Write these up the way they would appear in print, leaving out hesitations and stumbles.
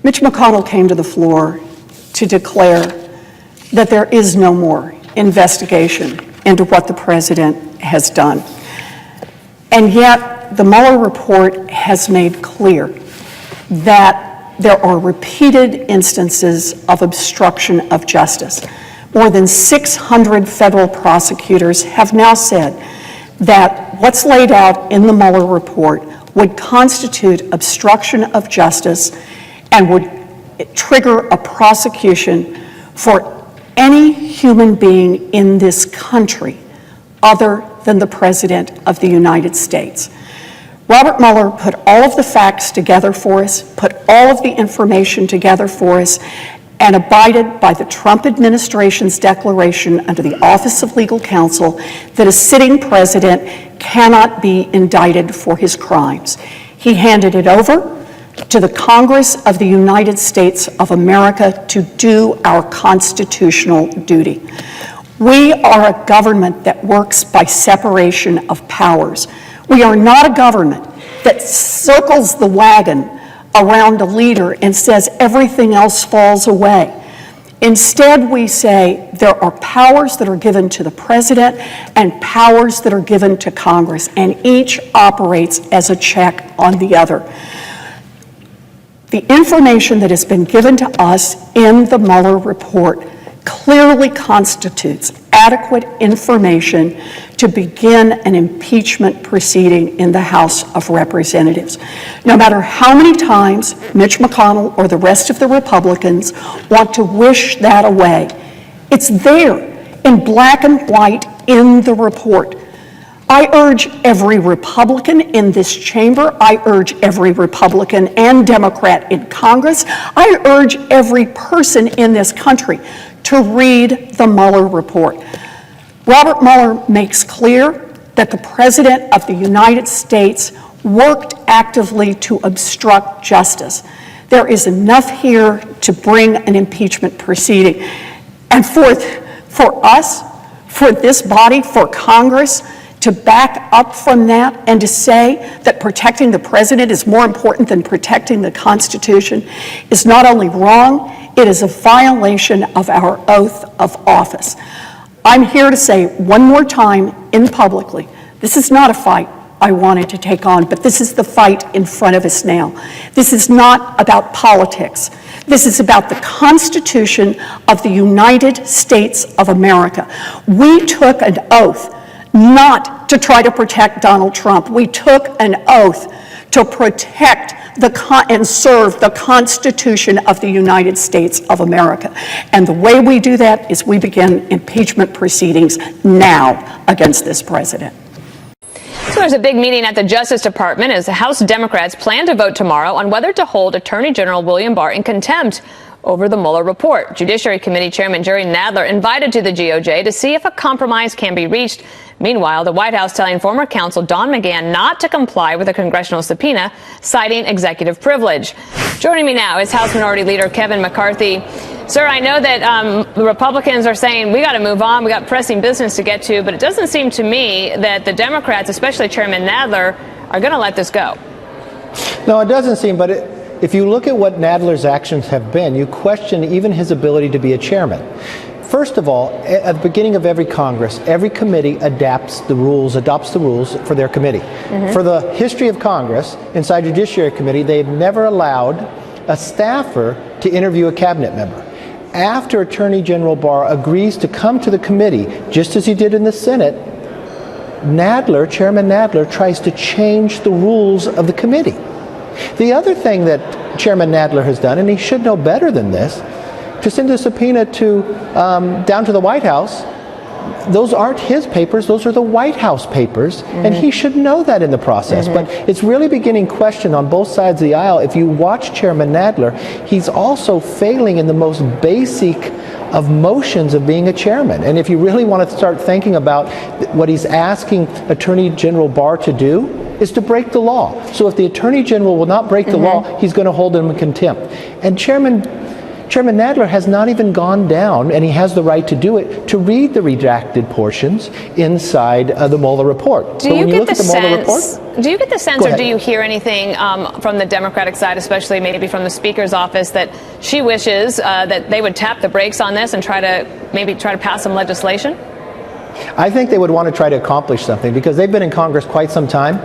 Mitch McConnell came to the floor to declare that there is no more investigation into what the president has done. And yet, the Mueller report has made clear that there are repeated instances of obstruction of justice. More than 600 federal prosecutors have now said that what's laid out in the Mueller report would constitute obstruction of justice and would trigger a prosecution for any human being in this country other than the President of the United States. Robert Mueller put all of the facts together for us, put all of the information together for us, and abided by the Trump administration's declaration under the Office of Legal Counsel that a sitting president cannot be indicted for his crimes. He handed it over to the Congress of the United States of America to do our constitutional duty. We are a government that works by separation of powers. We are not a government that circles the wagon around a leader and says everything else falls away. Instead, we say there are powers that are given to the president and powers that are given to Congress, and each operates as a check on the other. The information that has been given to us in the Mueller report clearly constitutes adequate information to begin an impeachment proceeding in the House of Representatives. No matter how many times Mitch McConnell or the rest of the Republicans want to wish that away, it's there in black and white in the report. I urge every Republican in this chamber, I urge every Republican and Democrat in Congress, I urge every person in this country to read the Mueller report. Robert Mueller makes clear that the President of the United States worked actively to obstruct justice. There is enough here to bring an impeachment proceeding. And for us, for this body, for Congress, to back up from that and to say that protecting the president is more important than protecting the Constitution is not only wrong, it is a violation of our oath of office. I'm here to say one more time in publicly, this is not a fight I wanted to take on, but this is the fight in front of us now. This is not about politics. This is about the Constitution of the United States of America. We took an oath not to try to protect Donald Trump. We took an oath to protect and serve the Constitution of the United States of America. And the way we do that is we begin impeachment proceedings now against this president. So there's a big meeting at the Justice Department as the House Democrats plan to vote tomorrow on whether to hold Attorney General William Barr in contempt over the Mueller report. Judiciary Committee Chairman Jerry Nadler invited to the GOJ to see if a compromise can be reached. Meanwhile, the White House telling former counsel Don McGahn not to comply with a congressional subpoena, citing executive privilege. Joining me now is House Minority Leader Kevin McCarthy. Sir, I know that the Republicans are saying we got to move on, we got pressing business to get to, but it doesn't seem to me that the Democrats, especially Chairman Nadler, are going to let this go. No, it doesn't seem, but if you look at what Nadler's actions have been, you question even his ability to be a chairman. First of all, at the beginning of every Congress, every committee adopts the rules for their committee. For the history of Congress, inside Judiciary Committee, they've never allowed a staffer to interview a cabinet member. After Attorney General Barr agrees to come to the committee, just as he did in the Senate, Chairman Nadler tries to change the rules of the committee. The other thing that Chairman Nadler has done, and he should know better than this, to send a subpoena down to the White House. Those aren't his papers, those are the White House papers, and he should know that in the process. But it's really beginning question on both sides of the aisle. If you watch Chairman Nadler, he's also failing in the most basic of motions of being a chairman. And if you really want to start thinking about what he's asking Attorney General Barr to do, is to break the law. So if the Attorney General will not break the law, he's going to hold him in contempt. And Chairman Nadler has not even gone down, and he has the right to do it, to read the redacted portions inside the Mueller report. Do you get the sense, Go or ahead. do you hear anything from the Democratic side, especially maybe from the Speaker's office, that she wishes that they would tap the brakes on this and try to pass some legislation? I think they would want to try to accomplish something because they've been in Congress quite some time.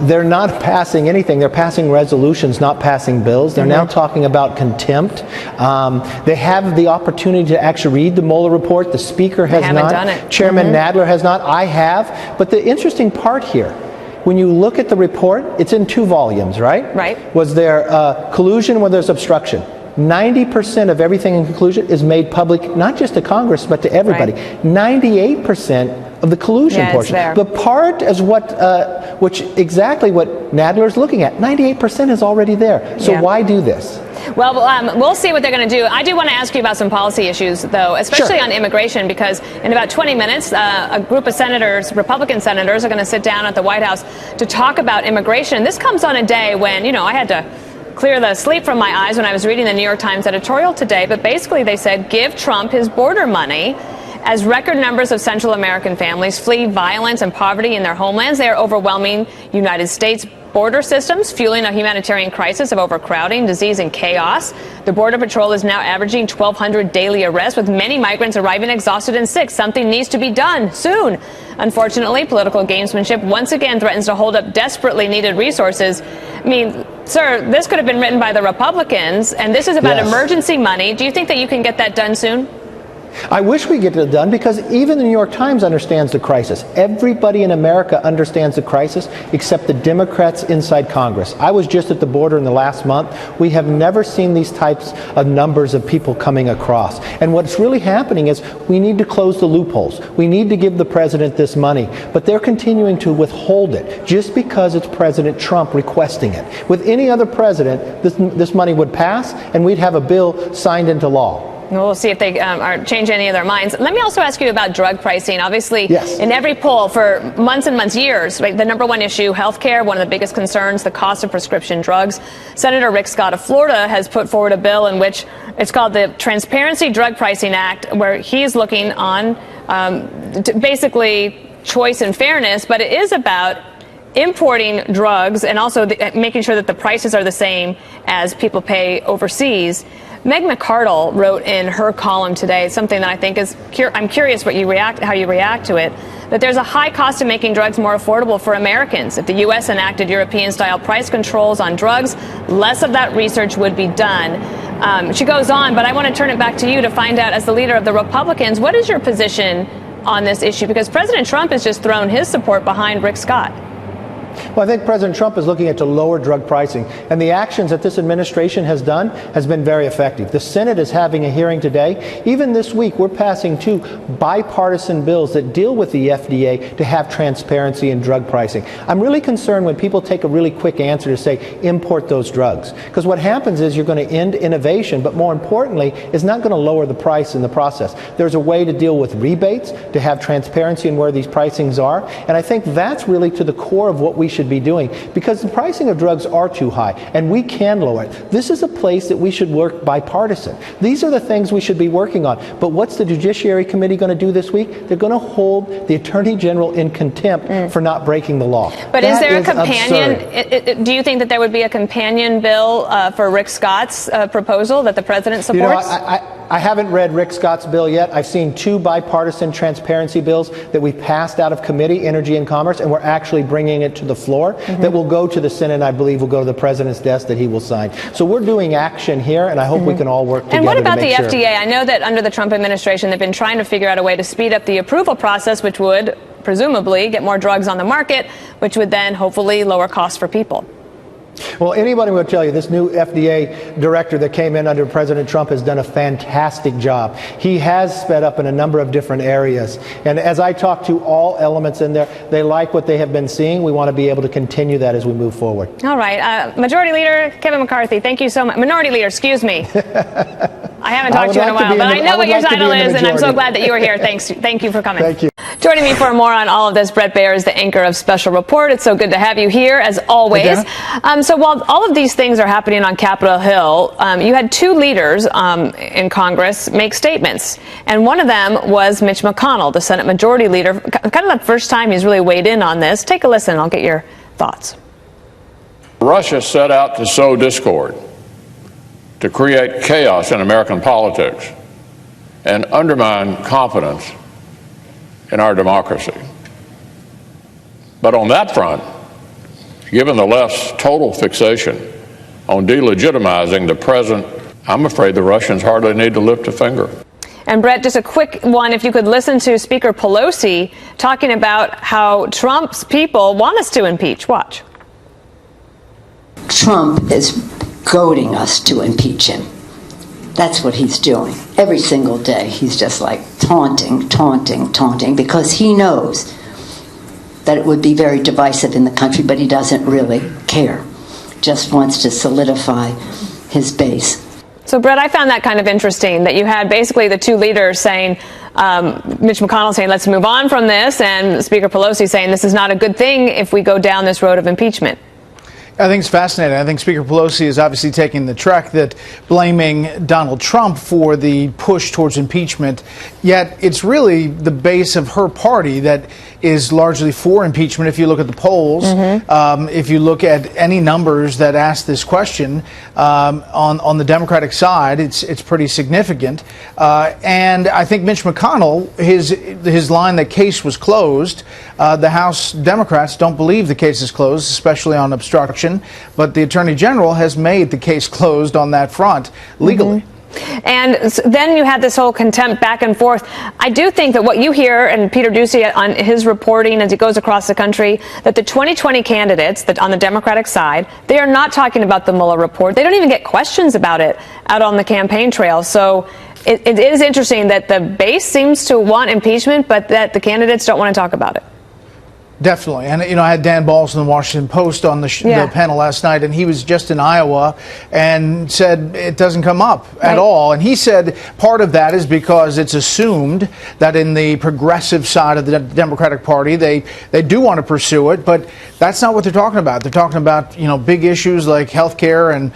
They're not passing anything. They're passing resolutions, not passing bills. They're now talking about contempt. They have the opportunity to actually read the Mueller report. The Speaker has haven't not. done it. Chairman Nadler has not. I have. But the interesting part here, when you look at the report, it's in 2 volumes, right? Right. Was there collusion when there's obstruction? 90% of everything in conclusion is made public, not just to Congress, but to everybody. Right. 98% of the collusion portion. The part is exactly what Nadler is looking at. 98% is already there. So why do this? Well, we'll see what they're going to do. I do want to ask you about some policy issues, though, especially on immigration, because in about 20 minutes, a group of senators, Republican senators, are going to sit down at the White House to talk about immigration. This comes on a day when, I had to clear the sleep from my eyes when I was reading the New York Times editorial today. But basically, they said, give Trump his border money. As record numbers of Central American families flee violence and poverty in their homelands, they are overwhelming United States border systems, fueling a humanitarian crisis of overcrowding, disease, and chaos. The Border Patrol is now averaging 1,200 daily arrests, with many migrants arriving exhausted and sick. Something needs to be done soon. Unfortunately, political gamesmanship once again threatens to hold up desperately needed resources. I mean, sir, this could have been written by the Republicans, and this is about emergency money. Do you think that you can get that done soon? I wish we get it done because even the New York Times understands the crisis. Everybody in America understands the crisis except the Democrats inside Congress. I was just at the border in the last month. We have never seen these types of numbers of people coming across. And what's really happening is we need to close the loopholes. We need to give the president this money. But they're continuing to withhold it just because it's President Trump requesting it. With any other president, this money would pass and we'd have a bill signed into law. We'll see if they change any of their minds. Let me also ask you about drug pricing. Obviously, in every poll for months and months, years, right, the number one issue, healthcare, one of the biggest concerns, the cost of prescription drugs. Senator Rick Scott of Florida has put forward a bill in which it's called the Transparency Drug Pricing Act, where he's looking on basically choice and fairness, but it is about importing drugs and also making sure that the prices are the same as people pay overseas. Meg McArdle wrote in her column today something that I think is, I'm curious how you react to it, that there's a high cost of making drugs more affordable for Americans. If the U.S. enacted European-style price controls on drugs, less of that research would be done. She goes on, but I want to turn it back to you to find out, as the leader of the Republicans, what is your position on this issue? Because President Trump has just thrown his support behind Rick Scott. Well, I think President Trump is looking at to lower drug pricing, and the actions that this administration has done has been very effective. The Senate is having a hearing today. Even this week, we're passing 2 bipartisan bills that deal with the FDA to have transparency in drug pricing. I'm really concerned when people take a really quick answer to say, import those drugs. Because what happens is you're going to end innovation, but more importantly, it's not going to lower the price in the process. There's a way to deal with rebates, to have transparency in where these pricings are, and I think that's really to the core of what we should be doing, because the pricing of drugs are too high and we can lower it. This is a place that we should work bipartisan. These are the things we should be working on. But what's the Judiciary Committee going to do this week? They're going to hold the Attorney General in contempt for not breaking the law. But is there a companion? Do you think that there would be a companion bill for Rick Scott's proposal that the president supports? I haven't read Rick Scott's bill yet. I've seen 2 bipartisan transparency bills that we passed out of committee, Energy and Commerce, and we're actually bringing it to the floor that will go to the Senate, and I believe will go to the president's desk that he will sign. So we're doing action here, and I hope we can all work together. And what about the FDA? I know that under the Trump administration, they've been trying to figure out a way to speed up the approval process, which would presumably get more drugs on the market, which would then hopefully lower costs for people. Well, anybody will tell you this new FDA director that came in under President Trump has done a fantastic job. He has sped up in a number of different areas. And as I talk to all elements in there, they like what they have been seeing. We want to be able to continue that as we move forward. All right. Majority Leader Kevin McCarthy, thank you so much. Minority Leader, excuse me. I haven't talked to you in a while, but I know what your title is, and I'm so glad that you are here. Thank you for coming. Thank you. Joining me for more on all of this, Bret Baier is the anchor of Special Report. It's so good to have you here, as always. So while all of these things are happening on Capitol Hill, you had two leaders in Congress make statements. And one of them was Mitch McConnell, the Senate Majority Leader. Kind of the first time he's really weighed in on this. Take a listen. I'll get your thoughts. Russia set out to sow discord, to create chaos in American politics, and undermine confidence in our democracy. But on that front, given the left's total fixation on delegitimizing the president, I'm afraid the Russians hardly need to lift a finger. And Bret, just a quick one, if you could listen to Speaker Pelosi talking about how Trump's people want us to impeach. Watch. Trump is goading us to impeach him. That's what he's doing. Every single day, he's just like taunting, because he knows that it would be very divisive in the country, but he doesn't really care. Just wants to solidify his base. So, Bret, I found that kind of interesting, that you had basically the two leaders saying, Mitch McConnell saying, let's move on from this, and Speaker Pelosi saying this is not a good thing if we go down this road of impeachment. I think it's fascinating. I think Speaker Pelosi is obviously taking the track that blaming Donald Trump for the push towards impeachment, yet it's really the base of her party that is largely for impeachment. If you look at the polls, if you look at any numbers that ask this question on the Democratic side, it's pretty significant. And I think Mitch McConnell, his line that case was closed, the House Democrats don't believe the case is closed, especially on obstruction. But the Attorney General has made the case closed on that front legally. And then you had this whole contempt back and forth. I do think that what you hear, and Peter Doocy on his reporting as he goes across the country, that the 2020 candidates that on the Democratic side, they are not talking about the Mueller report. They don't even get questions about it out on the campaign trail. So it is interesting that the base seems to want impeachment, but that the candidates don't want to talk about it. Definitely. And, I had Dan Balls in the Washington Post on the panel last night, and he was just in Iowa and said it doesn't come up at all. And he said part of that is because it's assumed that in the progressive side of the Democratic Party, they do want to pursue it. But that's not what they're talking about. They're talking about, big issues like health care and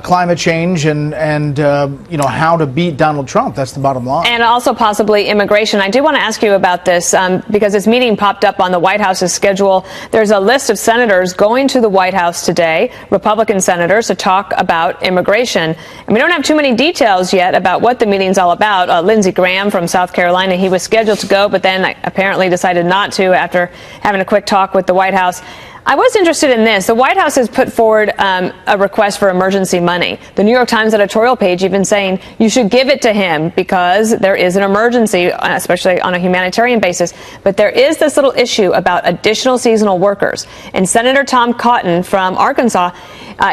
climate change and how to beat Donald Trump. That's the bottom line. And also possibly immigration. I do want to ask you about this because this meeting popped up on the White House's schedule. There's a list of senators going to the White House today, Republican senators, to talk about immigration. And we don't have too many details yet about what the meeting's all about. Lindsey Graham from South Carolina, he was scheduled to go, but then apparently decided not to after having a quick talk with the White House. I was interested in this. The White House has put forward a request for emergency money. The New York Times editorial page even saying you should give it to him because there is an emergency, especially on a humanitarian basis. But there is this little issue about additional seasonal workers. And Senator Tom Cotton from Arkansas,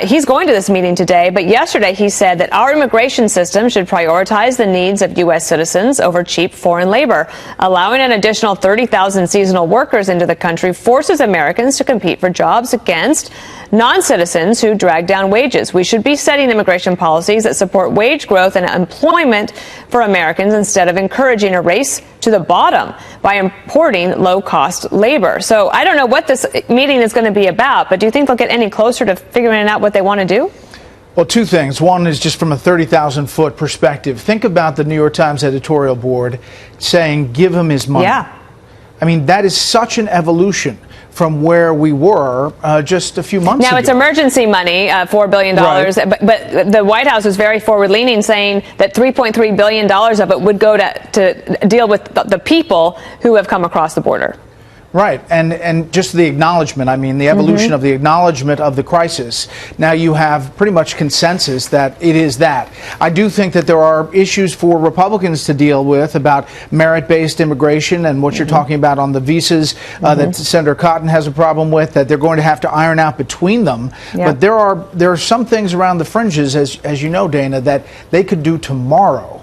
he's going to this meeting today. But yesterday he said that our immigration system should prioritize the needs of U.S. citizens over cheap foreign labor. Allowing an additional 30,000 seasonal workers into the country forces Americans to compete for jobs against non-citizens who drag down wages. We should be setting immigration policies that support wage growth and employment for Americans instead of encouraging a race to the bottom by importing low-cost labor. So I don't know what this meeting is going to be about, but do you think they'll get any closer to figuring out what they want to do? Well, two things. One is just from a 30,000-foot perspective. Think about the New York Times editorial board saying, give him his money. Yeah. I mean, that is such an evolution from where we were just a few months ago. Now, it's emergency money, $4 billion, but the White House is very forward-leaning, saying that $3.3 billion of it would go to deal with the people who have come across the border. Right, and just the acknowledgement, the evolution of the acknowledgement of the crisis. Now you have pretty much consensus that it is that. I do think that there are issues for Republicans to deal with about merit-based immigration and what you're talking about on the visas that Senator Cotton has a problem with, that they're going to have to iron out between them. Yeah. But there are some things around the fringes, as you know, Dana, that they could do tomorrow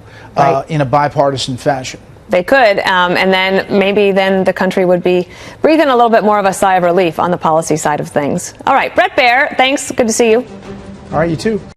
in a bipartisan fashion. They could, and then maybe the country would be breathing a little bit more of a sigh of relief on the policy side of things. All right, Bret Baier, thanks. Good to see you. All right, you too.